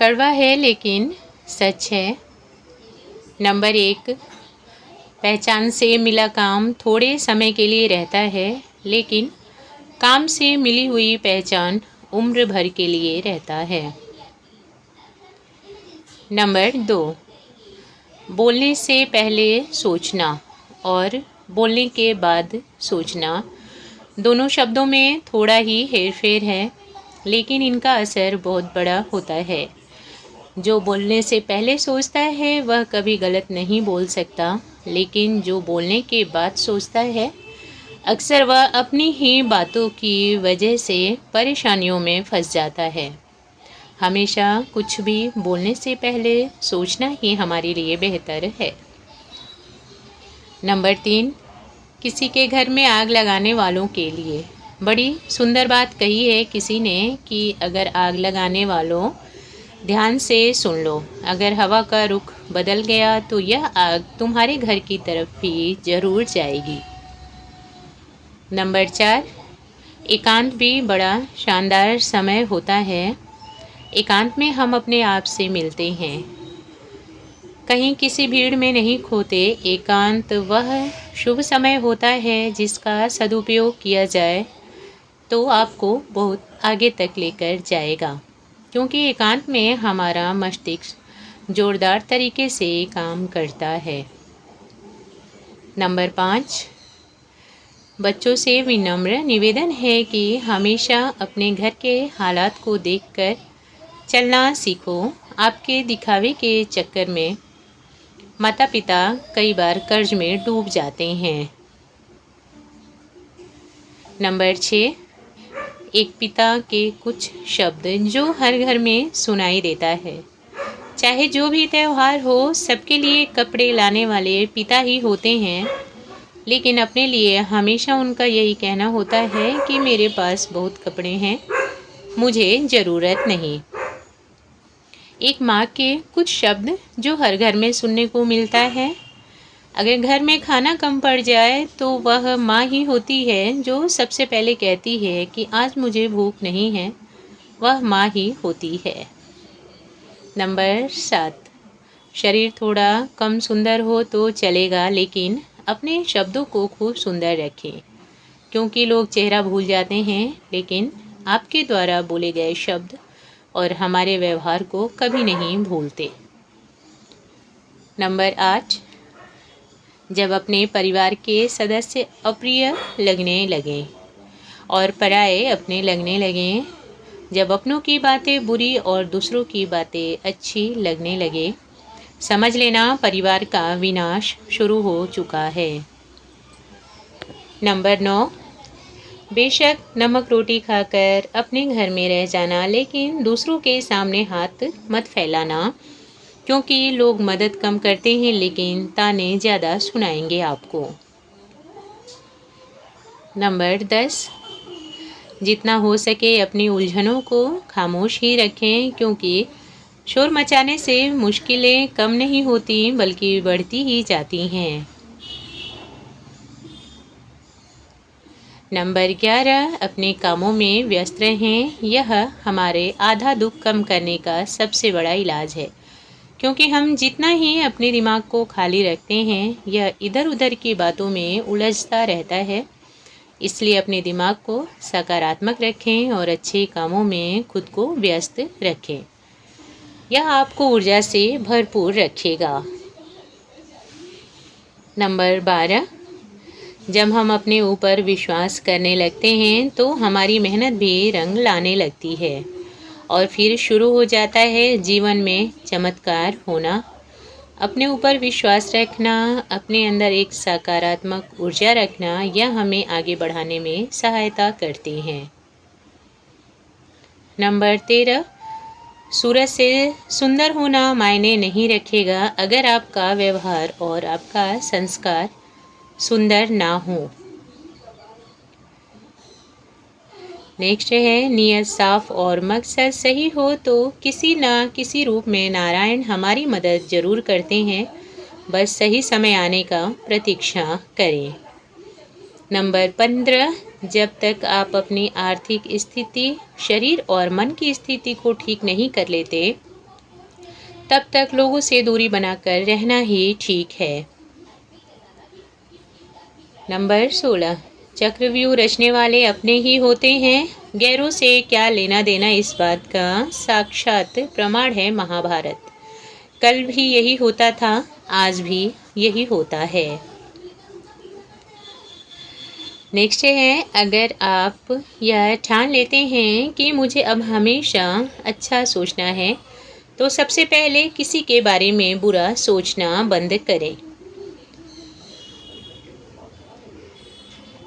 कड़वा है लेकिन सच है। नंबर 1, पहचान से मिला काम थोड़े समय के लिए रहता है, लेकिन काम से मिली हुई पहचान उम्र भर के लिए रहता है। नंबर 2, बोलने से पहले सोचना और बोलने के बाद सोचना, दोनों शब्दों में थोड़ा ही हेरफेर है, लेकिन इनका असर बहुत बड़ा होता है। जो बोलने से पहले सोचता है वह कभी गलत नहीं बोल सकता, लेकिन जो बोलने के बाद सोचता है अक्सर वह अपनी ही बातों की वजह से परेशानियों में फंस जाता है। हमेशा कुछ भी बोलने से पहले सोचना ही हमारे लिए बेहतर है। नंबर 3, किसी के घर में आग लगाने वालों के लिए बड़ी सुंदर बात कही है किसी ने कि अगर आग लगाने वालों, ध्यान से सुन लो, अगर हवा का रुख बदल गया तो यह आग तुम्हारे घर की तरफ भी जरूर जाएगी। नंबर 4, एकांत भी बड़ा शानदार समय होता है। एकांत में हम अपने आप से मिलते हैं, कहीं किसी भीड़ में नहीं खोते। एकांत वह शुभ समय होता है जिसका सदुपयोग किया जाए तो आपको बहुत आगे तक लेकर जाएगा, क्योंकि एकांत में हमारा मस्तिष्क जोरदार तरीके से काम करता है। नंबर 5, बच्चों से विनम्र निवेदन है कि हमेशा अपने घर के हालात को देखकर चलना सीखो। आपके दिखावे के चक्कर में माता पिता कई बार कर्ज में डूब जाते हैं। नंबर 6, एक पिता के कुछ शब्द जो हर घर में सुनाई देता है। चाहे जो भी त्यौहार हो, सबके लिए कपड़े लाने वाले पिता ही होते हैं, लेकिन अपने लिए हमेशा उनका यही कहना होता है कि मेरे पास बहुत कपड़े हैं, मुझे ज़रूरत नहीं। एक माँ के कुछ शब्द जो हर घर में सुनने को मिलता है। अगर घर में खाना कम पड़ जाए तो वह माँ ही होती है जो सबसे पहले कहती है कि आज मुझे भूख नहीं है, वह माँ ही होती है। नंबर 7, शरीर थोड़ा कम सुंदर हो तो चलेगा, लेकिन अपने शब्दों को खूब सुंदर रखें, क्योंकि लोग चेहरा भूल जाते हैं, लेकिन आपके द्वारा बोले गए शब्द और हमारे व्यवहार को कभी नहीं भूलते। नंबर 8, जब अपने परिवार के सदस्य अप्रिय लगने लगें और पराये अपने लगने लगें, जब अपनों की बातें बुरी और दूसरों की बातें अच्छी लगने लगे, समझ लेना परिवार का विनाश शुरू हो चुका है। नंबर 9, बेशक नमक रोटी खाकर अपने घर में रह जाना, लेकिन दूसरों के सामने हाथ मत फैलाना, क्योंकि लोग मदद कम करते हैं लेकिन ताने ज़्यादा सुनाएंगे आपको। नंबर 10, जितना हो सके अपनी उलझनों को खामोश ही रखें, क्योंकि शोर मचाने से मुश्किलें कम नहीं होती बल्कि बढ़ती ही जाती हैं। नंबर 11, अपने कामों में व्यस्त रहें। यह हमारे आधा दुख कम करने का सबसे बड़ा इलाज है, क्योंकि हम जितना ही अपने दिमाग को खाली रखते हैं, यह इधर उधर की बातों में उलझता रहता है। इसलिए अपने दिमाग को सकारात्मक रखें और अच्छे कामों में खुद को व्यस्त रखें। यह आपको ऊर्जा से भरपूर रखेगा। नंबर 12, जब हम अपने ऊपर विश्वास करने लगते हैं तो हमारी मेहनत भी रंग लाने लगती है और फिर शुरू हो जाता है जीवन में चमत्कार होना। अपने ऊपर विश्वास रखना, अपने अंदर एक सकारात्मक ऊर्जा रखना, यह हमें आगे बढ़ाने में सहायता करती हैं। नंबर 13, सूरज से सुंदर होना मायने नहीं रखेगा अगर आपका व्यवहार और आपका संस्कार सुंदर ना हो। नेक्स्ट है, नियत साफ और मकसद सही हो तो किसी ना किसी रूप में नारायण हमारी मदद जरूर करते हैं, बस सही समय आने का प्रतीक्षा करें। नंबर 15, जब तक आप अपनी आर्थिक स्थिति, शरीर और मन की स्थिति को ठीक नहीं कर लेते, तब तक लोगों से दूरी बनाकर रहना ही ठीक है। नंबर 16, चक्रव्यूह रचने वाले अपने ही होते हैं, गैरों से क्या लेना देना, इस बात का साक्षात प्रमाण है महाभारत। कल भी यही होता था, आज भी यही होता है। नेक्स्ट है, अगर आप यह ठान लेते हैं कि मुझे अब हमेशा अच्छा सोचना है, तो सबसे पहले किसी के बारे में बुरा सोचना बंद करें।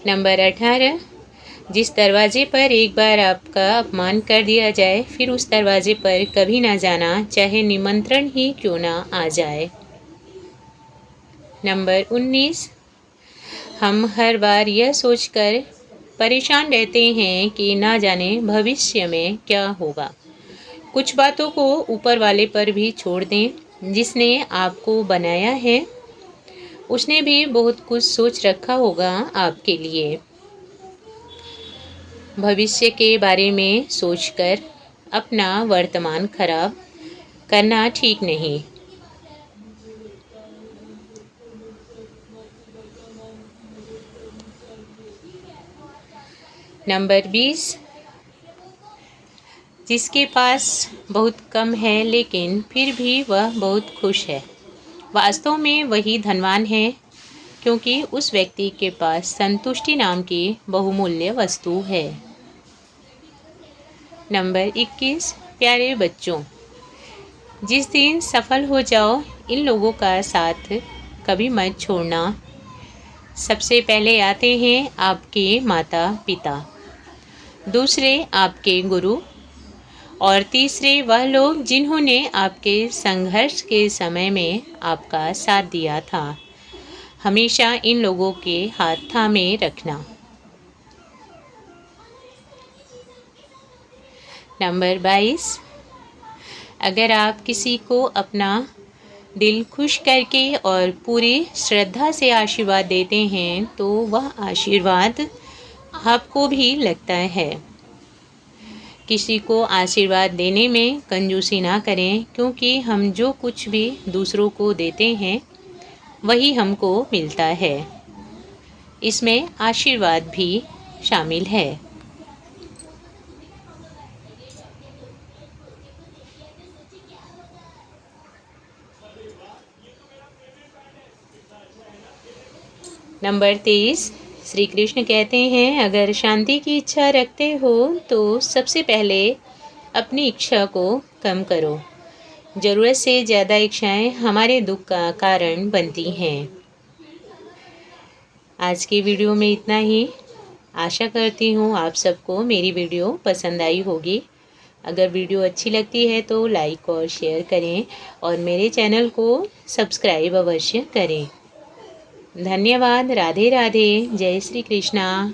नंबर 18, जिस दरवाजे पर एक बार आपका अपमान कर दिया जाए, फिर उस दरवाजे पर कभी ना जाना, चाहे निमंत्रण ही क्यों ना आ जाए। नंबर 19, हम हर बार यह सोचकर परेशान रहते हैं कि ना जाने भविष्य में क्या होगा। कुछ बातों को ऊपर वाले पर भी छोड़ दें। जिसने आपको बनाया है उसने भी बहुत कुछ सोच रखा होगा आपके लिए। भविष्य के बारे में सोचकर अपना वर्तमान खराब करना ठीक नहीं। नंबर 20, जिसके पास बहुत कम है लेकिन फिर भी वह बहुत खुश है, वास्तव में वही धनवान है, क्योंकि उस व्यक्ति के पास संतुष्टि नाम की बहुमूल्य वस्तु है। नंबर 21, प्यारे बच्चों, जिस दिन सफल हो जाओ, इन लोगों का साथ कभी मत छोड़ना। सबसे पहले आते हैं आपके माता पिता, दूसरे आपके गुरु, और तीसरे वह लोग जिन्होंने आपके संघर्ष के समय में आपका साथ दिया था। हमेशा इन लोगों के हाथ थामे रखना। नंबर 22, अगर आप किसी को अपना दिल खुश करके और पूरी श्रद्धा से आशीर्वाद देते हैं, तो वह आशीर्वाद आपको भी लगता है। किसी को आशीर्वाद देने में कंजूसी ना करें, क्योंकि हम जो कुछ भी दूसरों को देते हैं वही हमको मिलता है। इसमें आशीर्वाद भी शामिल है। नंबर 23, श्री कृष्ण कहते हैं, अगर शांति की इच्छा रखते हो तो सबसे पहले अपनी इच्छा को कम करो। ज़रूरत से ज़्यादा इच्छाएं हमारे दुख का कारण बनती हैं। आज की वीडियो में इतना ही। आशा करती हूँ आप सबको मेरी वीडियो पसंद आई होगी। अगर वीडियो अच्छी लगती है तो लाइक और शेयर करें और मेरे चैनल को सब्सक्राइब अवश्य करें। धन्यवाद। राधे राधे। जय श्री कृष्णा।